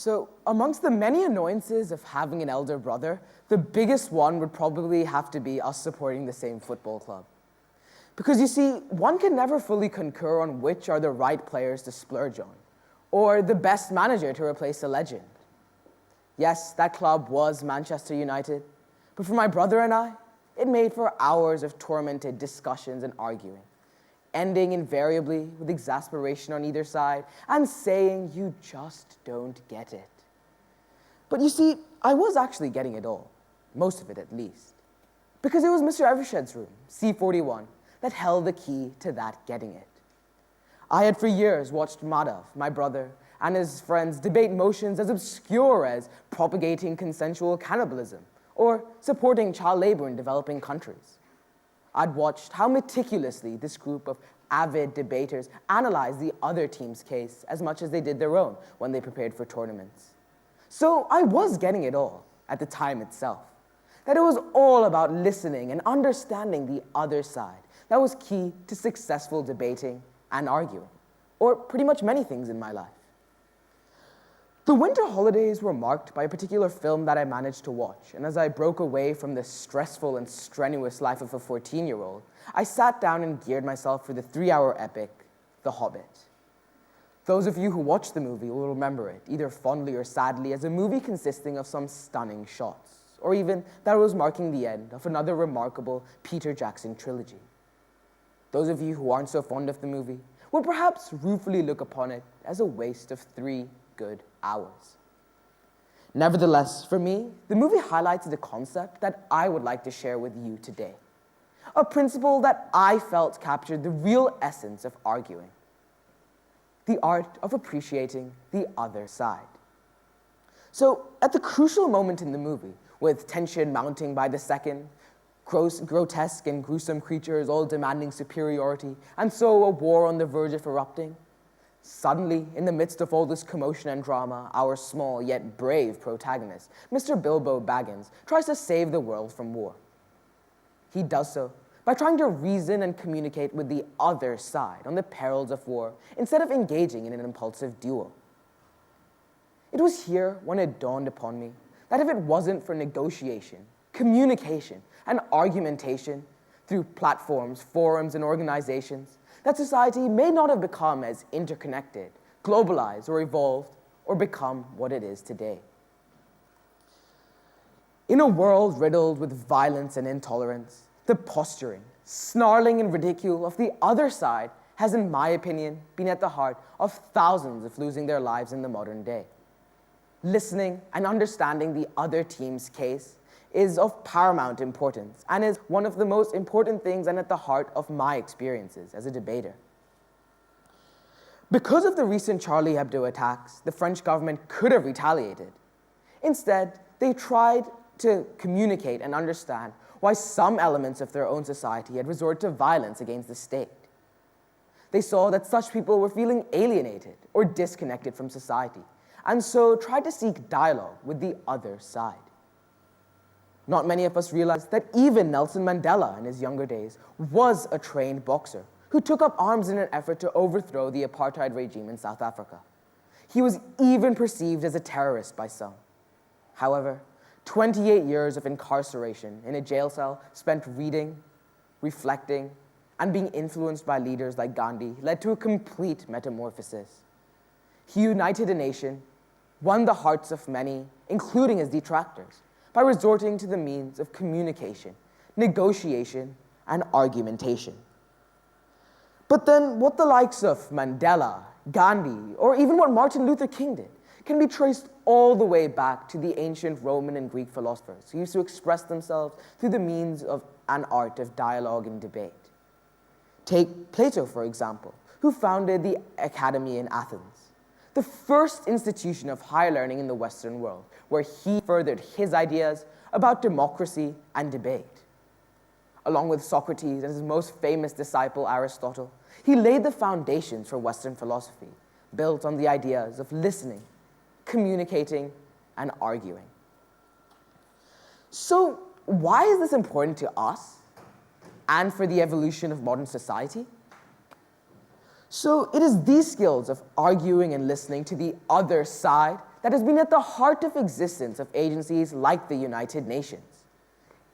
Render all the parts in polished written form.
So amongst the many annoyances of having an elder brother, the biggest one would probably have to be us supporting the same football club. Because you see, one can never fully concur on which are the right players to splurge on, or the best manager to replace a legend. Yes, that club was Manchester United, but for my brother and I, it made for hours of tormented discussions and arguing, ending invariably with exasperation on either side and saying you just don't get it. But you see, I was actually getting it all, most of it at least, because it was Mr. Evershed's room, C41, that held the key to that getting it. I had for years watched Madhav, my brother, and his friends debate motions as obscure as propagating consensual cannibalism or supporting child labor in developing countries. I'd watched how meticulously this group of avid debaters analyzed the other team's case as much as they did their own when they prepared for tournaments. So I was getting it all at the time itself, that it was all about listening and understanding the other side. That was key to successful debating and arguing, or pretty much many things in my life. The winter holidays were marked by a particular film that I managed to watch, and as I broke away from the stressful and strenuous life of a 14-year-old, I sat down and geared myself for the 3-hour epic, The Hobbit. Those of you who watched the movie will remember it, either fondly or sadly, as a movie consisting of some stunning shots, or even that it was marking the end of another remarkable Peter Jackson trilogy. Those of you who aren't so fond of the movie would perhaps ruefully look upon it as a waste of 3 good hours. Nevertheless, for me, the movie highlights the concept that I would like to share with you today, a principle that I felt captured the real essence of arguing, the art of appreciating the other side. So, at the crucial moment in the movie, with tension mounting by the second, grotesque and gruesome creatures all demanding superiority, and so a war on the verge of erupting, suddenly, in the midst of all this commotion and drama, our small yet brave protagonist, Mr. Bilbo Baggins, tries to save the world from war. He does so by trying to reason and communicate with the other side on the perils of war instead of engaging in an impulsive duel. It was here when it dawned upon me that if it wasn't for negotiation, communication, and argumentation through platforms, forums, and organizations, that society may not have become as interconnected, globalized, or evolved, or become what it is today. In a world riddled with violence and intolerance, the posturing, snarling, and ridicule of the other side has, in my opinion, been at the heart of thousands of losing their lives in the modern day. Listening and understanding the other team's case is of paramount importance and is one of the most important things and at the heart of my experiences as a debater. Because of the recent Charlie Hebdo attacks, the French government could have retaliated. Instead, they tried to communicate and understand why some elements of their own society had resorted to violence against the state. They saw that such people were feeling alienated or disconnected from society, and so tried to seek dialogue with the other side. Not many of us realize that even Nelson Mandela in his younger days was a trained boxer who took up arms in an effort to overthrow the apartheid regime in South Africa. He was even perceived as a terrorist by some. However, 28 years of incarceration in a jail cell spent reading, reflecting, and being influenced by leaders like Gandhi led to a complete metamorphosis. He united a nation, won the hearts of many, including his detractors, by resorting to the means of communication, negotiation, and argumentation. But then what the likes of Mandela, Gandhi, or even what Martin Luther King did can be traced all the way back to the ancient Roman and Greek philosophers who used to express themselves through the means of an art of dialogue and debate. Take Plato, for example, who founded the Academy in Athens, the first institution of higher learning in the Western world, where he furthered his ideas about democracy and debate. Along with Socrates and his most famous disciple, Aristotle, he laid the foundations for Western philosophy, built on the ideas of listening, communicating, and arguing. So, why is this important to us and for the evolution of modern society? So it is these skills of arguing and listening to the other side that has been at the heart of existence of agencies like the United Nations.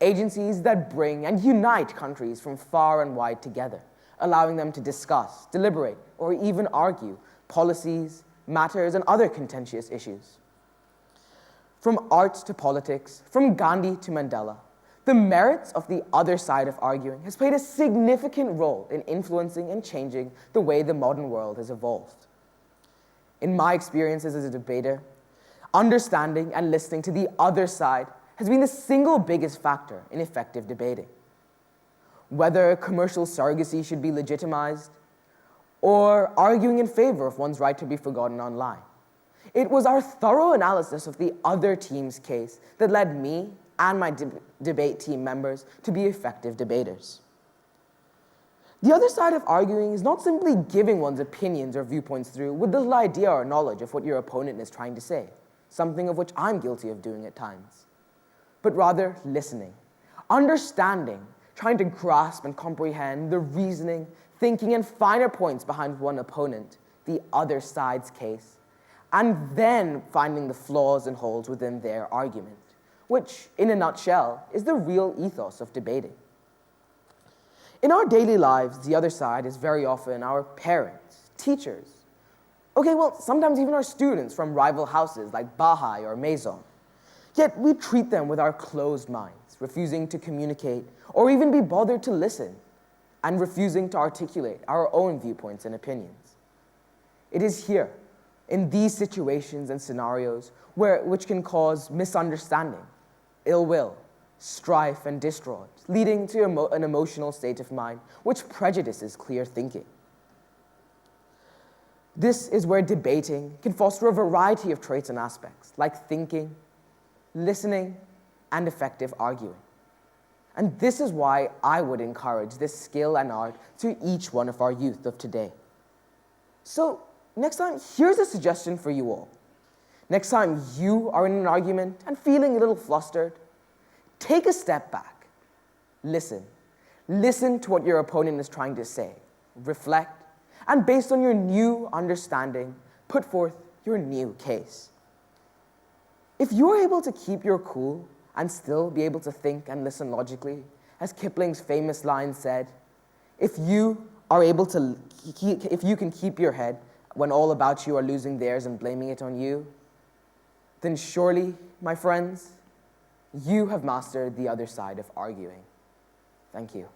Agencies that bring and unite countries from far and wide together, allowing them to discuss, deliberate, or even argue policies, matters, and other contentious issues. From arts to politics, from Gandhi to Mandela, the merits of the other side of arguing has played a significant role in influencing and changing the way the modern world has evolved. In my experiences as a debater, understanding and listening to the other side has been the single biggest factor in effective debating. Whether commercial surrogacy should be legitimized, or arguing in favor of one's right to be forgotten online, it was our thorough analysis of the other team's case that led me and my debate team members to be effective debaters. The other side of arguing is not simply giving one's opinions or viewpoints through with little idea or knowledge of what your opponent is trying to say, something of which I'm guilty of doing at times, but rather listening, understanding, trying to grasp and comprehend the reasoning, thinking, and finer points behind one opponent, the other side's case, and then finding the flaws and holes within their argument, which, in a nutshell, is the real ethos of debating. In our daily lives, the other side is very often our parents, teachers, sometimes even our students from rival houses like Baha'i or Maison. Yet we treat them with our closed minds, refusing to communicate or even be bothered to listen, and refusing to articulate our own viewpoints and opinions. It is here, in these situations and scenarios, which can cause misunderstanding, ill will, strife, and distraught, leading to an emotional state of mind which prejudices clear thinking. This is where debating can foster a variety of traits and aspects, like thinking, listening, and effective arguing. And this is why I would encourage this skill and art to each one of our youth of today. So, next time, here's a suggestion for you all. Next time you are in an argument and feeling a little flustered, take a step back. Listen. Listen to what your opponent is trying to say. Reflect, and based on your new understanding, put forth your new case. If you're able to keep your cool and still be able to think and listen logically, as Kipling's famous line said, if you can keep your head when all about you are losing theirs and blaming it on you, then surely, my friends, you have mastered the other side of arguing. Thank you.